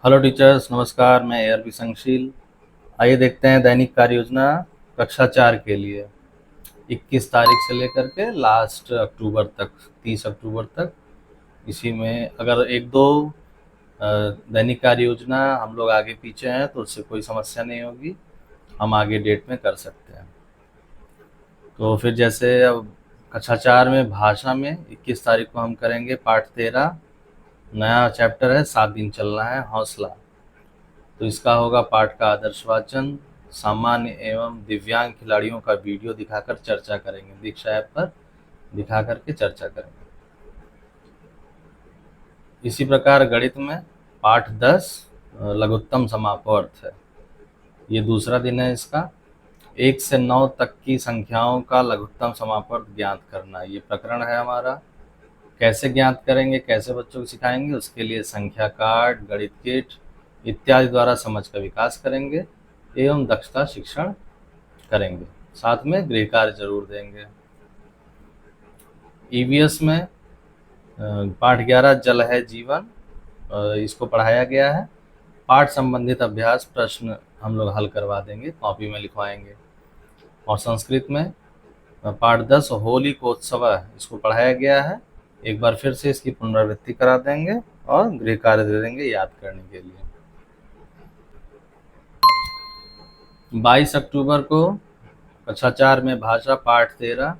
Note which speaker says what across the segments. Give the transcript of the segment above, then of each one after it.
Speaker 1: Hello teachers, नमस्कार। मैं ARP संगशील। आइए देखते हैं दैनिक कार्य योजना कक्षा 4 के लिए 21 तारीख से लेकर के लास्ट अक्टूबर तक, 30 अक्टूबर तक। इसी में अगर एक दो दैनिक कार्य योजना हम लोग आगे पीछे हैं तो उससे कोई समस्या नहीं होगी, हम आगे डेट में कर सकते हैं। तो फिर जैसे अब कक्षा 4 में भाषा में 21 तारीख को हम करेंगे पाठ 13। नया चैप्टर है 7 दिन चलना है, हौसला। तो इसका होगा पाठ का आदर्श वाचन, सामान्य एवं दिव्यांग खिलाड़ियों का वीडियो दिखाकर चर्चा करेंगे, दीक्षा ऐप पर दिखा करके चर्चा करेंगे। इसी प्रकार गणित में पाठ 10 लघुत्तम समापवर्त है, ये दूसरा दिन है इसका। 1 से 9 तक की संख्याओं का लघुत्तम समापवर्त ज्ञात करना, ये प्रकरण है हमारा। कैसे ज्ञात करेंगे, कैसे बच्चों को सिखाएंगे, उसके लिए संख्या कार्ड, गणित किट इत्यादि द्वारा समझ का विकास करेंगे एवं दक्षता शिक्षण करेंगे। साथ में गृह कार्य जरूर देंगे। EVS में पाठ 11 जल है जीवन, इसको पढ़ाया गया है। पाठ संबंधित अभ्यास प्रश्न हम लोग हल करवा देंगे, कॉपी में लिखवाएंगे। और संस्कृत में पाठ 10 होली कोत्सव, इसको पढ़ाया गया है। एक बार फिर से इसकी पुनरावृत्ति करा देंगे और गृह कार्य दे देंगे याद करने के लिए। 22 अक्टूबर को कक्षा 4 में भाषा पाठ 13,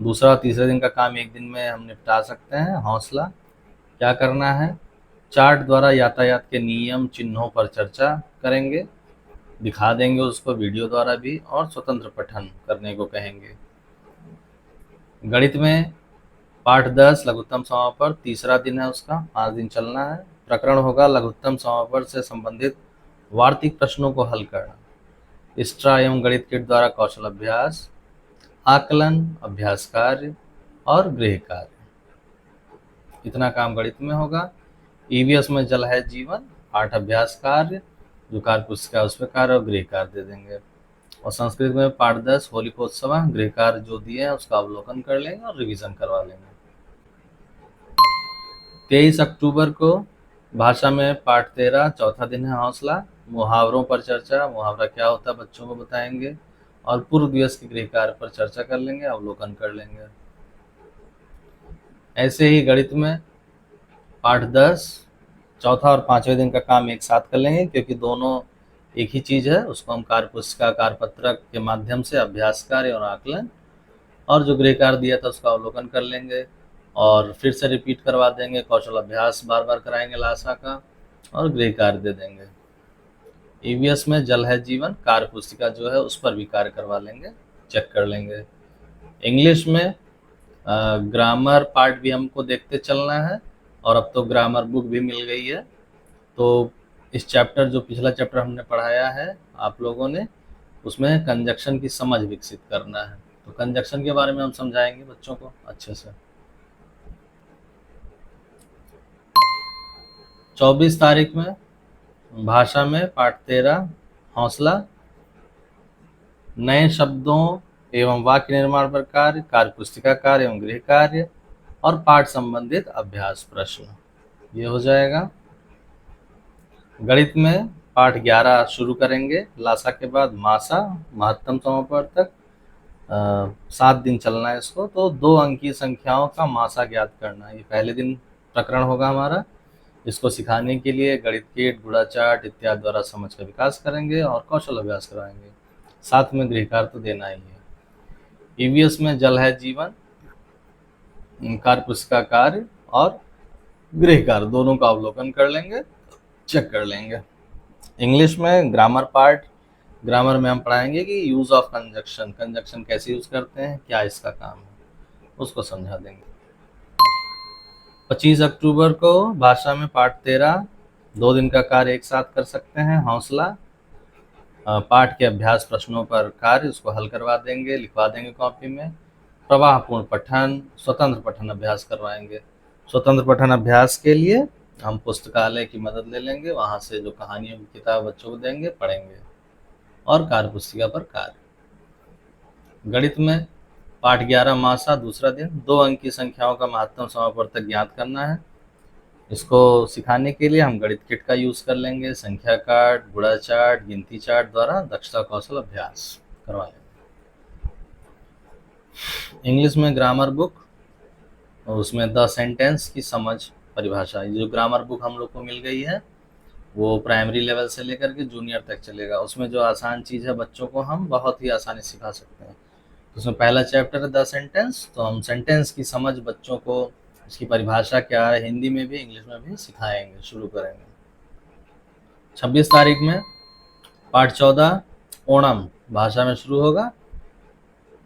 Speaker 1: दूसरा और तीसरे दिन का काम एक दिन में हम निपटा सकते हैं। हौसला क्या करना है, चार्ट द्वारा यातायात के नियम चिन्हों पर चर्चा करेंगे, दिखा देंगे उसको वीडियो द्वारा भी, और स्वतंत्र पठन करने को कहेंगे। गणित में पाठ 10 लघुत्तम समापवर्त, तीसरा दिन है उसका, 5 दिन चलना है। प्रकरण होगा लघुत्तम समापवर्त से संबंधित वार्तिक प्रश्नों को हल करना, स्ट्रा एवं गणित किट द्वारा कौशल अभ्यास, आकलन, अभ्यास कार्य और गृह कार्य, इतना काम गणित में होगा। EVS में जल है जीवन, पाठ अभ्यास कार्य, जो कार्य पुस्तिका उस पर कार्य और गृह कार्य दे देंगे। और संस्कृत में पाठ 10 होलिकोत्सव, गृह कार्य जो दिए हैं उसका अवलोकन कर लेंगे और रिवीजन करवा लेंगे। 23 अक्टूबर को भाषा में पाठ 13 चौथा दिन है हौसला, मुहावरों पर चर्चा, मुहावरा क्या होता है बच्चों को बताएंगे, और पूर्व दिवस के गृह कार्य पर चर्चा कर लेंगे, अवलोकन कर लेंगे। ऐसे ही गणित में पाठ 10 चौथा और 5वें दिन का काम एक साथ कर लेंगे, क्योंकि दोनों एक ही चीज़ है। उसको हम कार्य पुस्तिका कार्य पत्रक के माध्यम से अभ्यास कार्य और आकलन और जो गृह कार्य दिया था उसका अवलोकन कर लेंगे और फिर से रिपीट करवा देंगे। कौशल अभ्यास बार बार कराएंगे लासा का, और गृह कार्य दे देंगे। EVS में जल है जीवन, कार्य पुस्तिका जो है उस पर भी कार्य करवा लेंगे, चेक कर लेंगे। इंग्लिश में ग्रामर पार्ट भी हमको देखते चलना है, और अब तो ग्रामर बुक भी मिल गई है। तो इस चैप्टर, जो पिछला चैप्टर हमने पढ़ाया है आप लोगों ने, उसमें कंजक्शन की समझ विकसित करना है। तो कंजक्शन के बारे में हम समझाएंगे बच्चों को अच्छे से। 24 तारीख में भाषा में पाठ 13 हौसला, नए शब्दों एवं वाक्य निर्माण पर कार्य, कार्य पुस्तिका कार्य एवं गृह कार्य और पाठ संबंधित अभ्यास प्रश्न, ये हो जाएगा। गणित में पाठ 11 शुरू करेंगे लासा के बाद मासा, महत्तम समापवर्त तक 7 दिन चलना है इसको। तो 2 अंकीय संख्याओं का मासा ज्ञात करना, ये पहले दिन प्रकरण होगा हमारा। इसको सिखाने के लिए गणित किट, गुणा चार्ट इत्यादि द्वारा समझ का विकास करेंगे और कौशल अभ्यास कराएंगे। साथ में गृह कार्य तो देना ही है। EVS में जल है जीवन, कार्य पुस्तिका कार्य और गृह कार्य दोनों का अवलोकन कर लेंगे, चेक कर लेंगे। इंग्लिश में ग्रामर पार्ट, ग्रामर में हम पढ़ाएंगे कि यूज ऑफ कंजक्शन, कंजक्शन कैसे यूज करते हैं, क्या इसका काम है, उसको समझा देंगे। 25 अक्टूबर को भाषा में पाठ 13 2 दिन का कार्य एक साथ कर सकते हैं। हौसला, पाठ के अभ्यास प्रश्नों पर कार्य, उसको हल करवा देंगे, लिखवा देंगे कॉपी में। प्रवाहपूर्ण पठन, स्वतंत्र पठन अभ्यास करवाएंगे। स्वतंत्र पठन अभ्यास के लिए हम पुस्तकालय की मदद ले लेंगे, वहाँ से जो कहानियों की किताब बच्चों को देंगे, पढ़ेंगे और कार्य पुस्तिका पर कार्य। गणित में पाठ 11 मासा दूसरा दिन, 2 अंक की संख्याओं का महत्तम समापवर्तक ज्ञात करना है। इसको सिखाने के लिए हम गणित किट का यूज़ कर लेंगे, संख्या कार्ड, गुणा चार्ट, गिनती चार्ट द्वारा दक्षता कौशल अभ्यास करवाएंगे। इंग्लिश में ग्रामर बुक, और उसमें द सेंटेंस की समझ परिभाषा। ये जो ग्रामर बुक हम लोग को मिल गई है वो प्राइमरी लेवल से लेकर के जूनियर तक चलेगा। उसमें जो आसान चीज़ है बच्चों को हम बहुत ही आसानी सिखा सकते हैं। तो उसमें पहला चैप्टर है द सेंटेंस, तो हम सेंटेंस की समझ बच्चों को, उसकी परिभाषा क्या है, हिंदी में भी इंग्लिश में भी सिखाएंगे, शुरू करेंगे। 26 तारीख में पाठ 14 ओणम भाषा में शुरू होगा।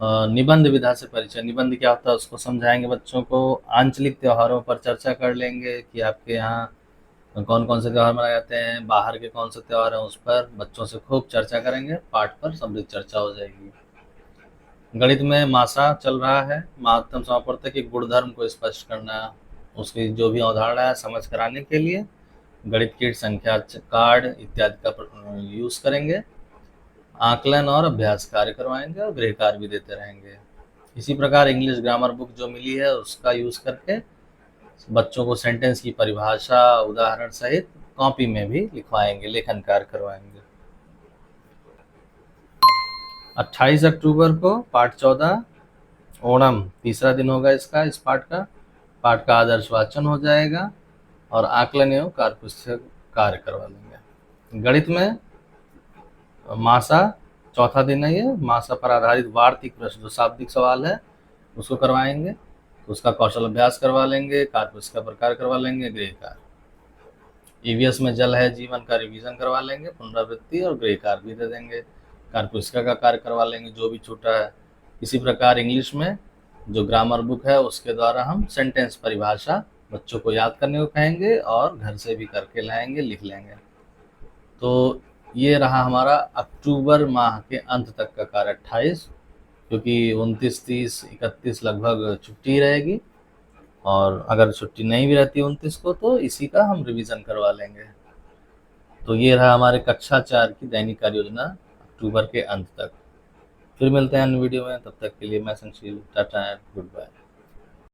Speaker 1: निबंध विधा से परिचय, निबंध क्या होता है उसको समझाएंगे बच्चों को। आंचलिक त्योहारों पर चर्चा कर लेंगे कि आपके यहाँ कौन कौन से त्यौहार मनाए जाते हैं, बाहर के कौन से त्यौहार हैं, उस पर बच्चों से खूब चर्चा करेंगे, पाठ पर समृद्ध चर्चा हो जाएगी। गणित में मासा चल रहा है, महत्तम समापवर्तक के गुणधर्म को स्पष्ट करना, उसकी जो भी अवधारणा है समझ कराने के लिए गणित किट, संख्या कार्ड इत्यादि का यूज़ करेंगे। आकलन और अभ्यास कार्य करवाएंगे और गृह कार्य भी देते रहेंगे। इसी प्रकार इंग्लिश ग्रामर बुक जो मिली है उसका यूज़ करके बच्चों को सेंटेंस की परिभाषा उदाहरण सहित कॉपी में भी लिखवाएंगे, लेखन कार्य करवाएंगे। 28 अक्टूबर को पाठ 14 ओणम तीसरा दिन होगा इसका, इस पाठ का आदर्श वाचन हो जाएगा और आकलन एवं कार्यपुस्तक कार्य करवा लेंगे। गणित में मासा चौथा दिन है, ये मासा पर आधारित वार्तिक प्रश्न जो शाब्दिक सवाल है उसको करवाएंगे, तो उसका कौशल अभ्यास करवा लेंगे, कार्यपुस्तक पर कार्य करवा लेंगे, गृह कार्य। ईवीएस में जल है जीवन का रिवीजन करवा लेंगे, पुनरावृत्ति और गृह कार्य भी दे देंगे, कार्यपुस्तक का कार्य करवा लेंगे जो भी छूटा है। इसी प्रकार इंग्लिश में जो ग्रामर बुक है उसके द्वारा हम सेंटेंस परिभाषा बच्चों को याद करने को कहेंगे और घर से भी करके लाएंगे, लिख लेंगे। तो ये रहा हमारा अक्टूबर माह के अंत तक का कार्य 28, क्योंकि 29, 30, 31 लगभग छुट्टी रहेगी, और अगर छुट्टी नहीं भी रहती 29 को तो इसी का हम रिवीजन करवा लेंगे। तो ये रहा हमारे कक्षा 4 की दैनिक कार्य योजना अक्टूबर के अंत तक। फिर मिलते हैं अन्य वीडियो में, तब तक के लिए मैं संशील, टाटा एंड गुड बाय।